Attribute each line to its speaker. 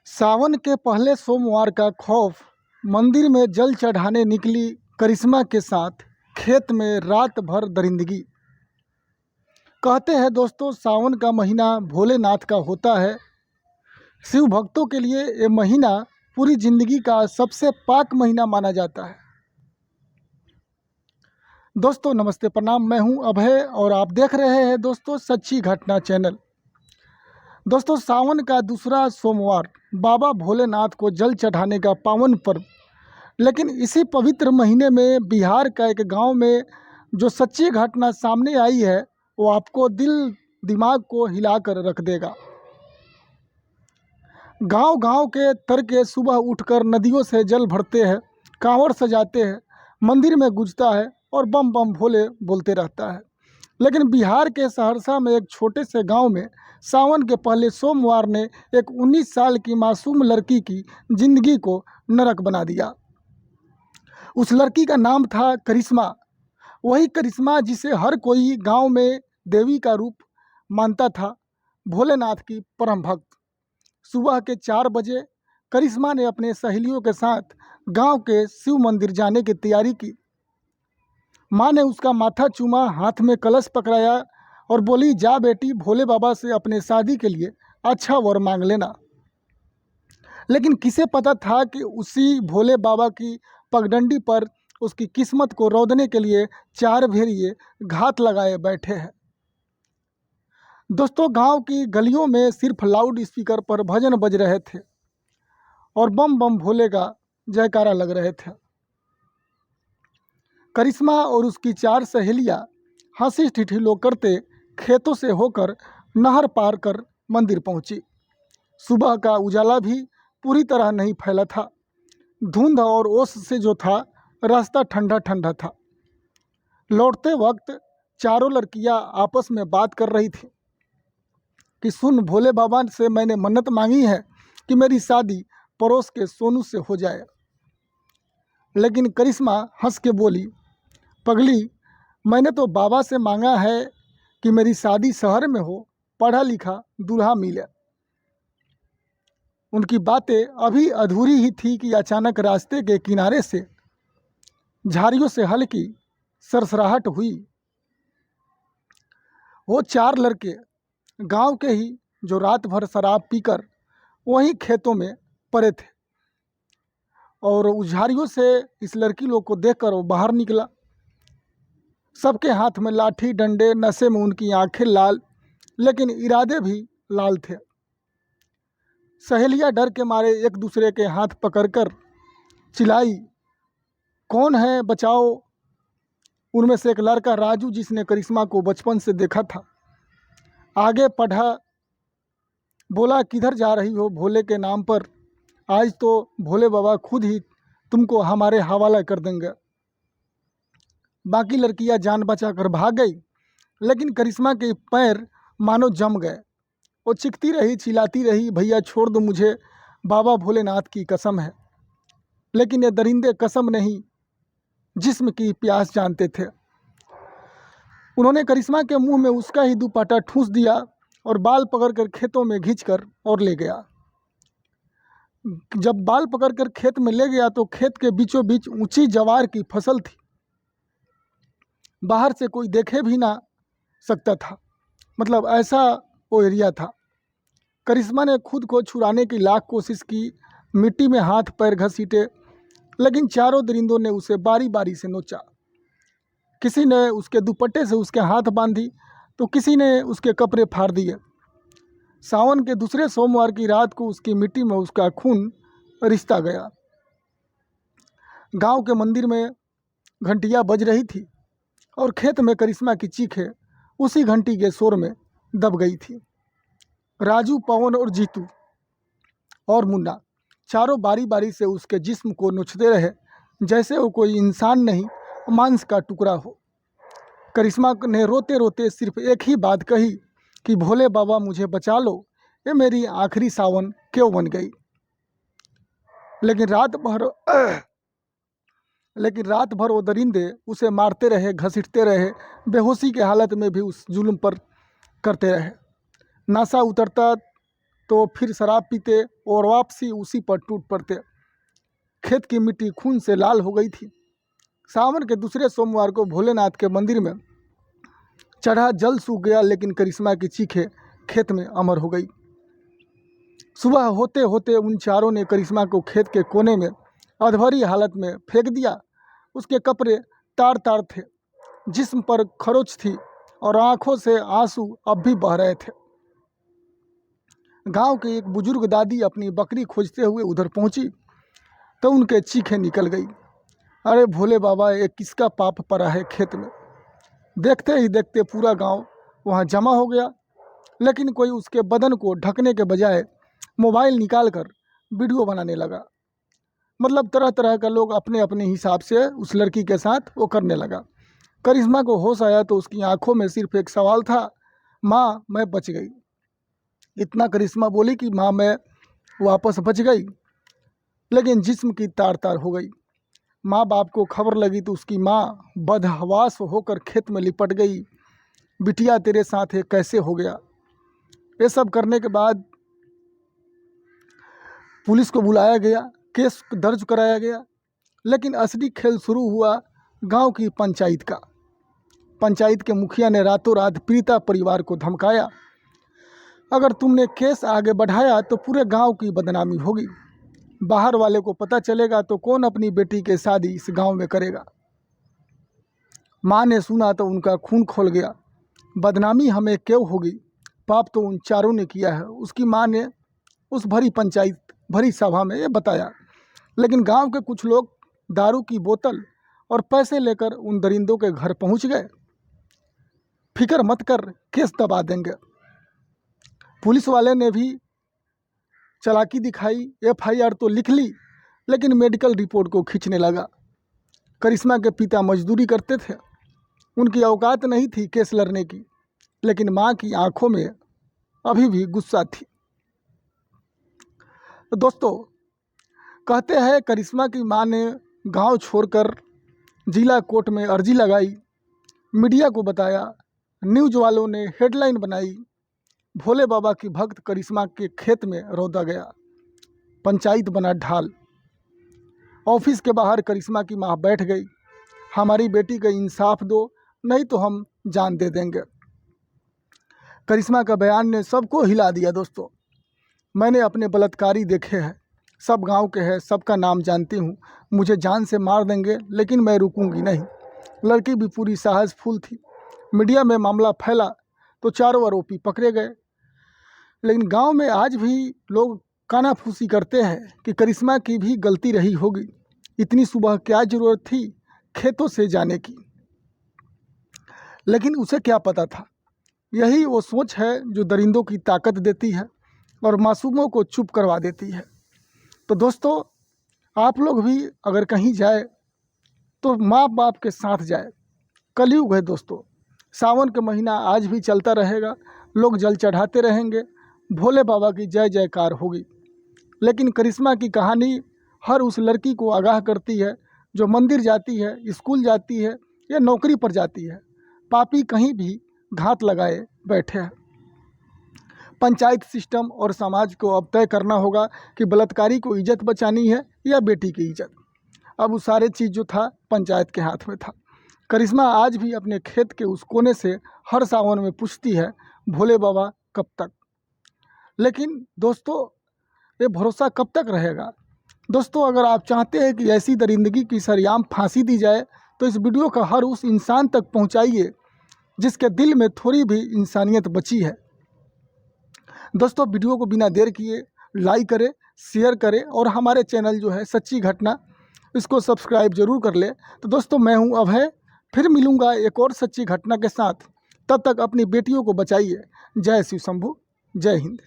Speaker 1: सावन के पहले सोमवार का खौफ। मंदिर में जल चढ़ाने निकली करिश्मा के साथ खेत में रात भर दरिंदगी। कहते हैं दोस्तों, सावन का महीना भोलेनाथ का होता है। शिव भक्तों के लिए ये महीना पूरी जिंदगी का सबसे पाक महीना माना जाता है। दोस्तों नमस्ते, प्रणाम। मैं हूं अभय और आप देख रहे हैं दोस्तों सच्ची घटना चैनल। दोस्तों, सावन का दूसरा सोमवार बाबा भोलेनाथ को जल चढ़ाने का पावन पर्व। लेकिन इसी पवित्र महीने में बिहार का एक गांव में जो सच्ची घटना सामने आई है वो आपको दिल दिमाग को हिलाकर रख देगा। गांव-गांव के तड़के सुबह उठकर नदियों से जल भरते हैं, कांवड़ सजाते हैं, मंदिर में गूंजता है और बम बम भोले बोलते रहता है। लेकिन बिहार के सहरसा में एक छोटे से गांव में सावन के पहले सोमवार ने एक 19 साल की मासूम लड़की की जिंदगी को नरक बना दिया। उस लड़की का नाम था करिश्मा। वही करिश्मा जिसे हर कोई गांव में देवी का रूप मानता था, भोलेनाथ की परम भक्त। सुबह के 4 बजे करिश्मा ने अपने सहेलियों के साथ गांव के शिव मंदिर जाने की तैयारी की। माँ ने उसका माथा चूमा, हाथ में कलश पकड़ाया और बोली, जा बेटी, भोले बाबा से अपने शादी के लिए अच्छा वर मांग लेना। लेकिन किसे पता था कि उसी भोले बाबा की पगडंडी पर उसकी किस्मत को रौंदने के लिए 4 भेड़िए घात लगाए बैठे हैं। दोस्तों, गांव की गलियों में सिर्फ लाउड स्पीकर पर भजन बज रहे थे और बम बम भोले का जयकारा लग रहे थे। करिश्मा और उसकी 4 सहेलियां हंसी ठिठोली करते खेतों से होकर नहर पार कर मंदिर पहुंची। सुबह का उजाला भी पूरी तरह नहीं फैला था। धुंध और ओस से जो था रास्ता ठंडा ठंडा था। लौटते वक्त चारों लड़कियां आपस में बात कर रही थी कि सुन, भोले बाबा से मैंने मन्नत मांगी है कि मेरी शादी पड़ोस के सोनू से हो जाए। लेकिन करिश्मा हंस के बोली, पगली, मैंने तो बाबा से मांगा है कि मेरी शादी शहर में हो, पढ़ा लिखा दूल्हा मिले। उनकी बातें अभी अधूरी ही थी कि अचानक रास्ते के किनारे से झाड़ियों से हल्की सरसराहट हुई। वो 4 लड़के गांव के ही जो रात भर शराब पीकर वहीं खेतों में पड़े थे और उस झाड़ियों से इस लड़की लोग को देखकर वो बाहर निकला। सबके हाथ में लाठी डंडे, नशे में उनकी आंखें लाल, लेकिन इरादे भी लाल थे। सहेलियां डर के मारे एक दूसरे के हाथ पकड़कर चिल्लाई, कौन है, बचाओ। उनमें से एक लड़का राजू, जिसने करिश्मा को बचपन से देखा था, आगे बढ़ा, बोला, किधर जा रही हो भोले के नाम पर? आज तो भोले बाबा खुद ही तुमको हमारे हवाला कर देंगे। बाकी लड़कियां जान बचाकर भाग गई, लेकिन करिश्मा के पैर मानो जम गए। वो चीखती रही, चिल्लाती रही, भैया छोड़ दो मुझे, बाबा भोलेनाथ की कसम है। लेकिन ये दरिंदे कसम नहीं, जिस्म की प्यास जानते थे। उन्होंने करिश्मा के मुंह में उसका ही दुपट्टा ठूंस दिया और बाल पकड़कर खेतों में खींचकर और ले गया। जब बाल पकड़कर खेत में ले गया तो खेत के बीचों बीच ऊंची जवार की फसल थी। बाहर से कोई देखे भी ना सकता था, मतलब ऐसा वो एरिया था। करिश्मा ने खुद को छुड़ाने की लाख कोशिश की, मिट्टी में हाथ पैर घसीटे, लेकिन चारों दरिंदों ने उसे बारी बारी से नोचा। किसी ने उसके दुपट्टे से उसके हाथ बांधी तो किसी ने उसके कपड़े फाड़ दिए। सावन के दूसरे सोमवार की रात को उसकी मिट्टी में उसका खून रिश्ता गया। गांव के मंदिर में घंटियां बज रही थी और खेत में करिश्मा की चीखें उसी घंटी के शोर में दब गई थी। राजू, पवन और जीतू और मुन्ना चारों बारी बारी से उसके जिस्म को नोचते रहे, जैसे वो कोई इंसान नहीं, मांस का टुकड़ा हो। करिश्मा ने रोते रोते सिर्फ एक ही बात कही कि भोले बाबा मुझे बचा लो, ये मेरी आखिरी सावन क्यों बन गई। लेकिन रात भर वो दरिंदे उसे मारते रहे, घसीटते रहे, बेहोशी के हालत में भी उस जुल्म पर करते रहे। नशा उतरता तो फिर शराब पीते और वापसी उसी पर टूट पड़ते। खेत की मिट्टी खून से लाल हो गई थी। सावन के दूसरे सोमवार को भोलेनाथ के मंदिर में चढ़ा जल सूख गया, लेकिन करिश्मा की चीखें खेत में अमर हो गई। सुबह होते होते उन चारों ने करिश्मा को खेत के कोने में अधभरी हालत में फेंक दिया। उसके कपड़े तार तार थे, जिस्म पर खरोच थी और आंखों से आंसू अब भी बह रहे थे। गांव की एक बुजुर्ग दादी अपनी बकरी खोजते हुए उधर पहुंची तो उनके चीखें निकल गई। अरे भोले बाबा, ये किसका पाप पड़ा है खेत में। देखते ही देखते पूरा गांव वहां जमा हो गया, लेकिन कोई उसके बदन को ढकने के बजाय मोबाइल निकालकर वीडियो बनाने लगा। मतलब तरह तरह का लोग अपने अपने हिसाब से उस लड़की के साथ वो करने लगा। करिश्मा को होश आया तो उसकी आंखों में सिर्फ एक सवाल था, माँ मैं बच गई। इतना करिश्मा बोली कि माँ मैं वापस बच गई, लेकिन जिस्म की तार तार हो गई। माँ बाप को खबर लगी तो उसकी माँ बदहवास होकर खेत में लिपट गई। बिटिया तेरे साथ ये कैसे हो गया। ये सब करने के बाद पुलिस को बुलाया गया, केस दर्ज कराया गया, लेकिन असली खेल शुरू हुआ गांव की पंचायत का। पंचायत के मुखिया ने रातों रात पीड़िता परिवार को धमकाया, अगर तुमने केस आगे बढ़ाया तो पूरे गांव की बदनामी होगी। बाहर वाले को पता चलेगा तो कौन अपनी बेटी की शादी इस गांव में करेगा। माँ ने सुना तो उनका खून खौल गया। बदनामी हमें क्यों होगी, पाप तो उन चारों ने किया है, उसकी माँ ने उस भरी सभा में ये बताया। लेकिन गांव के कुछ लोग दारू की बोतल और पैसे लेकर उन दरिंदों के घर पहुंच गए। फिक्र मत कर, केस दबा देंगे। पुलिस वाले ने भी चालाकी दिखाई, FIR तो लिख ली, लेकिन मेडिकल रिपोर्ट को खींचने लगा। करिश्मा के पिता मजदूरी करते थे, उनकी औकात नहीं थी केस लड़ने की, लेकिन माँ की आंखों में अभी भी गुस्सा थी। तो दोस्तों, कहते हैं करिश्मा की माँ ने गांव छोड़कर जिला कोर्ट में अर्जी लगाई, मीडिया को बताया, न्यूज़ वालों ने हेडलाइन बनाई, भोले बाबा की भक्त करिश्मा के खेत में रौंदा गया। पंचायत बना ढाल। ऑफिस के बाहर करिश्मा की माँ बैठ गई, हमारी बेटी का इंसाफ दो, नहीं तो हम जान दे देंगे। करिश्मा का बयान ने सबको हिला दिया। दोस्तों, मैंने अपने बलात्कारी देखे हैं, सब गांव के हैं, सबका नाम जानती हूँ, मुझे जान से मार देंगे लेकिन मैं रुकूंगी नहीं। लड़की भी पूरी साहस फूल थी। मीडिया में मामला फैला तो चारों आरोपी पकड़े गए, लेकिन गांव में आज भी लोग कानाफूसी करते हैं कि करिश्मा की भी गलती रही होगी। इतनी सुबह क्या ज़रूरत थी खेतों से जाने की। लेकिन उसे क्या पता था, यही वो सोच है जो दरिंदों की ताकत देती है और मासूमों को चुप करवा देती है। तो दोस्तों, आप लोग भी अगर कहीं जाए तो माँ बाप के साथ जाए। कलयुग है दोस्तों, सावन का महीना आज भी चलता रहेगा, लोग जल चढ़ाते रहेंगे, भोले बाबा की जय जयकार होगी। लेकिन करिश्मा की कहानी हर उस लड़की को आगाह करती है जो मंदिर जाती है, स्कूल जाती है या नौकरी पर जाती है। पापी कहीं भी घात लगाए बैठे हैं। पंचायत सिस्टम और समाज को अब तय करना होगा कि बलात्कारी को इज्जत बचानी है या बेटी की इज्जत। अब वो सारे चीज़ जो था पंचायत के हाथ में था। करिश्मा आज भी अपने खेत के उस कोने से हर सावन में पूछती है, भोले बाबा कब तक। लेकिन दोस्तों, ये भरोसा कब तक रहेगा। दोस्तों, अगर आप चाहते हैं कि ऐसी दरिंदगी की सरेआम फांसी दी जाए तो इस वीडियो का हर उस इंसान तक पहुंचाइए जिसके दिल में थोड़ी भी इंसानियत बची है। दोस्तों, वीडियो को बिना देर किए लाइक करें, शेयर करें और हमारे चैनल जो है सच्ची घटना, इसको सब्सक्राइब जरूर कर ले। तो दोस्तों, मैं हूं अभय, फिर मिलूंगा एक और सच्ची घटना के साथ। तब तक अपनी बेटियों को बचाइए। जय शिव शंभू, जय हिंद।